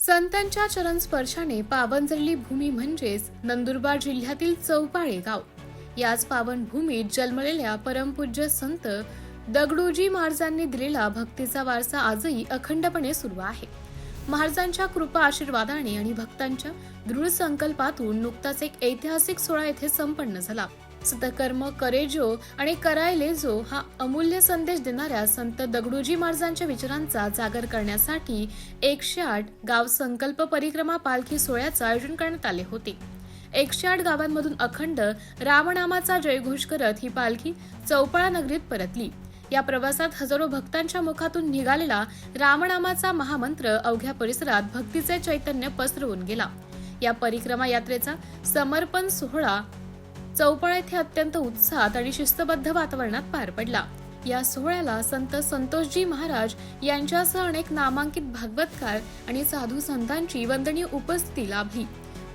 संतांच्या चरणस्पर्शाने पावन झालेली भूमी म्हणजेच नंदुरबार जिल्ह्यातील चौपाळे गाव. याच पावन भूमीत जन्मलेल्या परमपूज्य संत दगडूजी महाराजांनी दिलेला भक्तीचा वारसा आजही अखंडपणे सुरू आहे. महाराजांच्या कृपा आशीर्वादाने आणि भक्तांच्या दृढ संकल्पातून नुकताच एक ऐतिहासिक सोहळा येथे संपन्न झाला. सतकर्म करेजो आणि करायले जो हा अमूल्य संदेश देणाऱ्या संत दगडूजी महाराजांच्या विचारांचा जागर करण्यासाठी 108 गाव संकल्प परिक्रमा पालखी सोहळ्याचे आयोजन करण्यात आले होते. 108 गावांमधून अखंड रामनामाचा जयघोष करत ही पालखी चौपाळा नगरीत परतली. या प्रवासात हजारो भक्तांच्या मुखातून निघालेला रामनामाचा महामंत्र अवघ्या परिसरात भक्तीचे चैतन्य पसरवून गेला. या परिक्रमा यात्रेचा समर्पण सोहळा चौपाळा येथे अत्यंत उत्साहात आणि शिस्तबद्ध वातावरणात पार पडला. या सोहळ्याला संत संतोषजी महाराज यांच्यासह अनेक नामांकित भागवतकार आणि साधू संतांची वंदनीय उपस्थिती लाभली.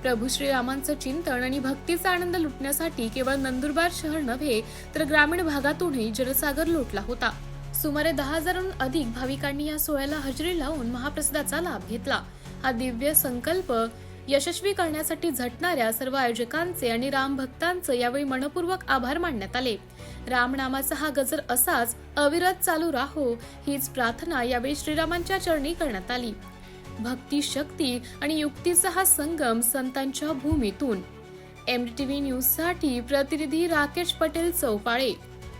प्रभू श्रीरामांचं चिंतन आणि भक्तीचा आनंद लुटण्यासाठी केवळ नंदुरबार शहर नव्हे तर ग्रामीण भागातूनही जनसागर लोटला होता. सुमारे 10,000हून अधिक भाविकांनी या सोहळ्याला हजेरी लावून महाप्रसादाचा लाभ घेतला. हा दिव्य संकल्प यशस्वी करण्यासाठी झटणाऱ्या सर्व आयोजकांचे आणि राम भक्तांचे यावेळी मनपूर्वक आभार मानण्यात आले. रामनामाचा हा गजर असाच अविरत चालू राहो हीच प्रार्थना यावेळी श्रीरामांच्या चरणी करण्यात आली. भक्ती, शक्ती आणि युक्तीचा हा संगम संतांच्या भूमीतून. MDTV न्यूज साठी प्रतिनिधी राकेश पटेल, चौपाळे.